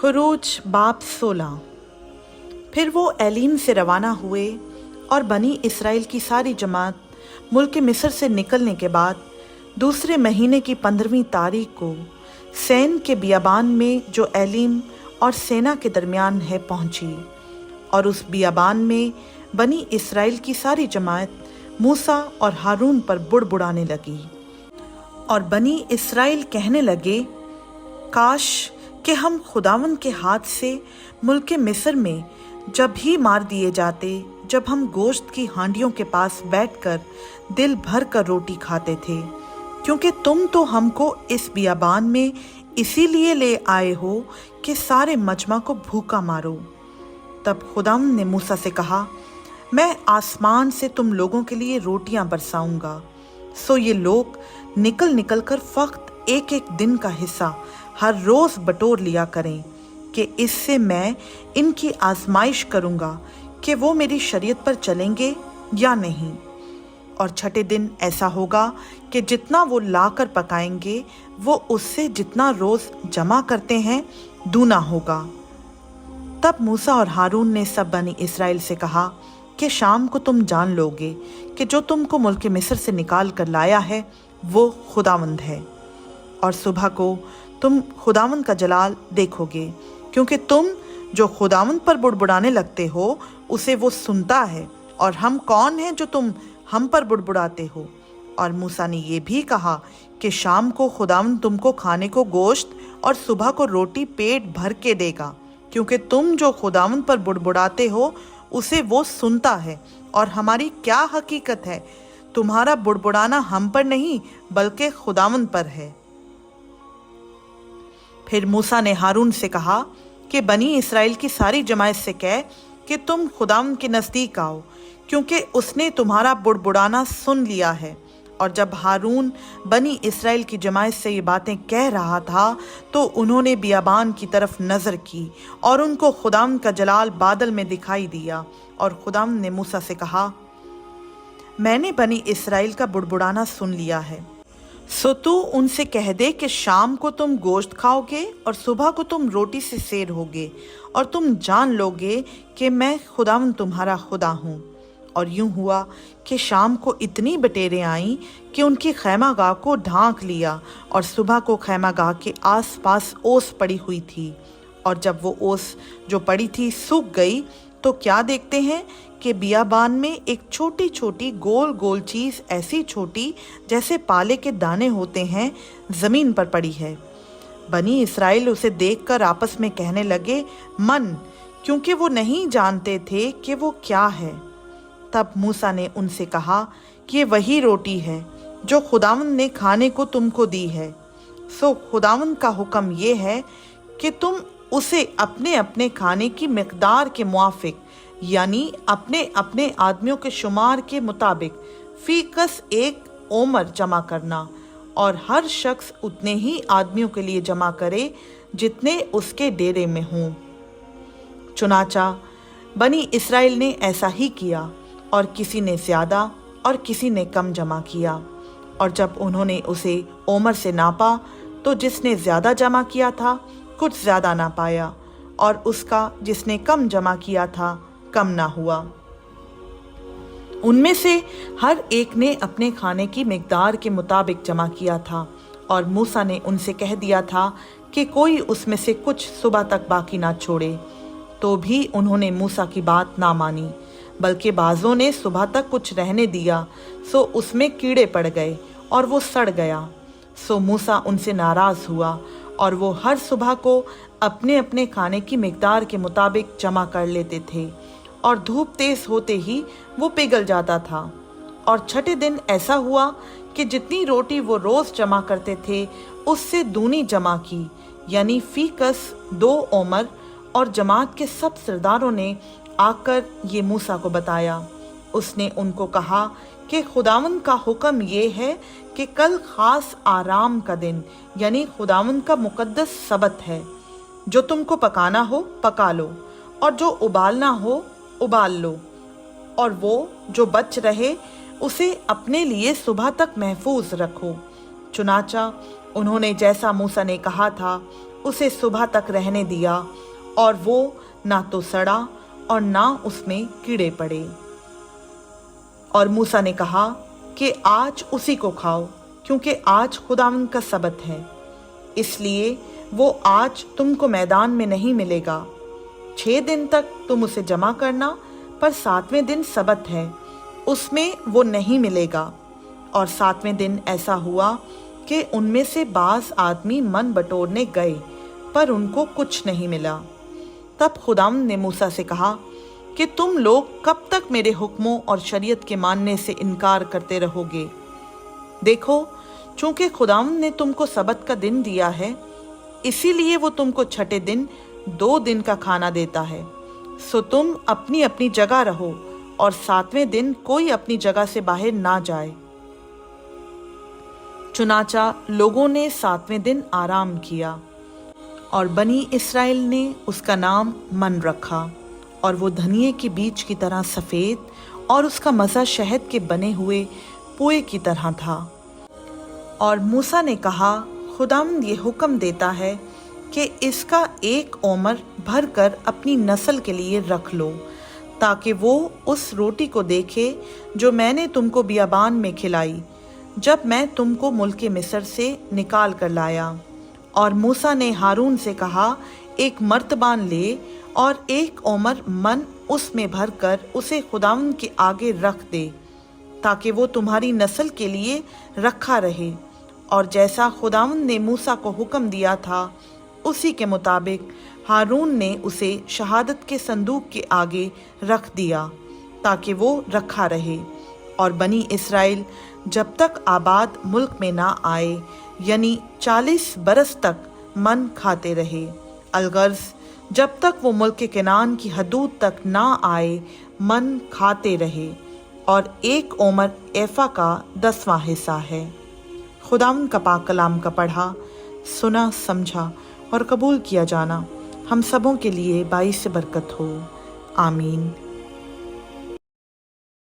खुरूज बाब 16। फिर वो एलीम से रवाना हुए और बनी इसराइल की सारी जमात मुल्क मिस्र से निकलने के बाद दूसरे महीने की 15वीं तारीख को सैन के बियाबान में जो एलीम और सेना के दरमियान है पहुंची। और उस बियाबान में बनी इसराइल की सारी जमात मूसा और हारून पर बुड़बुड़ाने लगी और बनी इसराइल कहने लगे, काश कि हम खुदावन के हाथ से मुल्क मिस्र में जब ही मार दिए जाते, जब हम गोश्त की हांडियों के पास बैठकर दिल भर कर रोटी खाते थे, क्योंकि तुम तो हमको इस बियाबान में इसीलिए ले आए हो कि सारे मजमा को भूखा मारो। तब खुदावन ने मूसा से कहा, मैं आसमान से तुम लोगों के लिए रोटियां बरसाऊंगा, सो ये लोग निकल निकल कर फक्त एक एक दिन का हिस्सा हर रोज बटोर लिया करें, कि इससे मैं इनकी आजमाइश करूंगा कि वो मेरी शरीयत पर चलेंगे या नहीं। और छठे दिन ऐसा होगा कि जितना वो लाकर पकाएंगे वो उससे जितना रोज जमा करते हैं दूना होगा। तब मूसा और हारून ने सब बनी इसराइल से कहा कि शाम को तुम जान लोगे कि जो तुमको मुल्क मिस्र से निकाल कर लाया है वो खुदावंद है, और सुबह को तुम खुदावंद का जलाल देखोगे, क्योंकि तुम जो खुदावंद पर बुड़बुड़ाने लगते हो उसे वो सुनता है, और हम कौन हैं जो तुम हम पर बुड़बुड़ाते हो। और मूसा ने ये भी कहा कि शाम को खुदावंद तुमको खाने को गोश्त और सुबह को रोटी पेट भर के देगा, क्योंकि तुम जो खुदावंद पर बुड़बुड़ाते हो उसे वो सुनता है। और हमारी क्या हकीकत है, तुम्हारा बुड़बुड़ाना हम पर नहीं बल्कि खुदावंद पर है। फिर मूसा ने हारून से कहा कि बनी इसराइल की सारी जमात से कह कि तुम खुदावंद के नज़दीक आओ, क्योंकि उसने तुम्हारा बुड़बुड़ाना सुन लिया है। और जब हारून बनी इसराइल की जमात से ये बातें कह रहा था तो उन्होंने बियाबान की तरफ नज़र की और उनको खुदावंद का जलाल बादल में दिखाई दिया। और खुदावंद ने मूसा से कहा, मैंने बनी इसराइल का बुड़बुड़ाना सुन लिया है, सो तू उनसे कह दे कि शाम को तुम गोश्त खाओगे और सुबह को तुम रोटी से सेर होगे, और तुम जान लोगे कि मैं खुदावंद तुम्हारा खुदा हूँ। और यूं हुआ कि शाम को इतनी बटेरें आईं कि उनकी खैमागाह को ढांक लिया, और सुबह को खैमागाह के आसपास ओस पड़ी हुई थी। और जब वो ओस जो पड़ी थी सूख गई तो क्या देखते हैं कि बियाबान में एक छोटी छोटी गोल गोल चीज़, ऐसी छोटी जैसे पाले के दाने होते हैं, ज़मीन पर पड़ी है। बनी इसराइल उसे देखकर आपस में कहने लगे, मन, क्योंकि वो नहीं जानते थे कि वो क्या है। तब मूसा ने उनसे कहा कि ये वही रोटी है जो खुदावंद ने खाने को तुमको दी है। सो खुदावंद का हुक्म ये है कि तुम उसे अपने अपने खाने की मिकदार के मुआफिक, यानी अपने अपने आदमियों के शुमार के मुताबिक फीकस एक ओमर जमा करना, और हर शख्स उतने ही आदमियों के लिए जमा करे जितने उसके डेरे में हों। चुनाचा बनी इसराइल ने ऐसा ही किया, और किसी ने ज़्यादा और किसी ने कम जमा किया। और जब उन्होंने उसे ओमर से नापा तो जिसने ज़्यादा जमा किया था कुछ ज़्यादा ना पाया, और उसका जिसने कम जमा किया था कम ना हुआ। उनमें से हर एक ने अपने खाने की मिकदार के मुताबिक जमा किया था। और मूसा ने उनसे कह दिया था कि कोई उसमें से कुछ सुबह तक बाकी ना छोड़े। तो भी उन्होंने मूसा की बात ना मानी, बल्कि बाज़ों ने सुबह तक कुछ रहने दिया, सो उसमें कीड़े पड़ गए और वो सड़ गया। सो मूसा उनसे नाराज़ हुआ, और वो हर सुबह को अपने अपने खाने की मिकदार के मुताबिक जमा कर लेते थे, और धूप तेज होते ही वो पिघल जाता था। और छठे दिन ऐसा हुआ कि जितनी रोटी वो रोज़ जमा करते थे उससे दूनी जमा की, यानी फीकस 2 ओमर। और जमात के सब सरदारों ने आकर ये मूसा को बताया। उसने उनको कहा कि खुदावंद का हुक्म ये है कि कल खास आराम का दिन, यानी खुदावंद का मुकद्दस सबत है। जो तुमको पकाना हो पका लो, और जो उबालना हो उबाल लो, और वो जो बच रहे उसे अपने लिए सुबह तक महफूज रखो। चुनाचा उन्होंने जैसा मूसा ने कहा था उसे सुबह तक रहने दिया और वो ना तो सड़ा और ना उसमें कीड़े पड़े। और मूसा ने कहा कि आज उसी को खाओ, क्योंकि आज खुदावंद का सबत है, इसलिए वो आज तुमको मैदान में नहीं मिलेगा। 6 दिन तक तुम उसे जमा करना, पर 7वें दिन सबत है, उसमें वो नहीं मिलेगा। और 7वें दिन ऐसा हुआ कि उनमें से बाज़ आदमी मन बटोरने गए, पर उनको कुछ नहीं मिला। तब खुदावंद ने मूसा से कहा कि तुम लोग कब तक मेरे हुक्मों और शरीयत के मानने से इनकार करते रहोगे? देखो, चूंकि खुदावंद ने तुमको सबत का दिन दिया है, इसीलिए वो तुमको 6ठे दिन 2 दिन का खाना देता है। सो तुम अपनी अपनी जगह रहो और 7वें दिन कोई अपनी जगह से बाहर ना जाए। चुनाचा लोगों ने 7वें दिन आराम किया और बनी इस्राएल ने उसका नाम मन रखा। और वो धनिये के बीज की तरह सफ़ेद और उसका मज़ा शहद के बने हुए पोए की तरह था। और मूसा ने कहा, खुदावंद ये हुक्म देता है कि इसका 1 ओमर भर कर अपनी नस्ल के लिए रख लो, ताकि वो उस रोटी को देखे जो मैंने तुमको बियाबान में खिलाई, जब मैं तुमको मुल्क मिस्र से निकाल कर लाया। और मूसा ने हारून से कहा, एक मर्तबान ले और 1 ओमर मन उसमें भर कर उसे खुदावंद के आगे रख दे, ताकि वो तुम्हारी नस्ल के लिए रखा रहे। और जैसा खुदावंद ने मूसा को हुक्म दिया था, उसी के मुताबिक हारून ने उसे शहादत के संदूक के आगे रख दिया, ताकि वो रखा रहे। और बनी इस्राएल जब तक आबाद मुल्क में ना आए, यानी 40 बरस तक मन खाते रहे, अलगर्ज जब तक वो मुल्क कनान की हदूद तक ना आए, मन खाते रहे। और 1 ओमर एफा का 10वां हिस्सा है। खुदावंद का पाक कलाम का पढ़ा, सुना, समझा और कबूल किया जाना हम सबों के लिए बाइस बरकत हो। आमीन।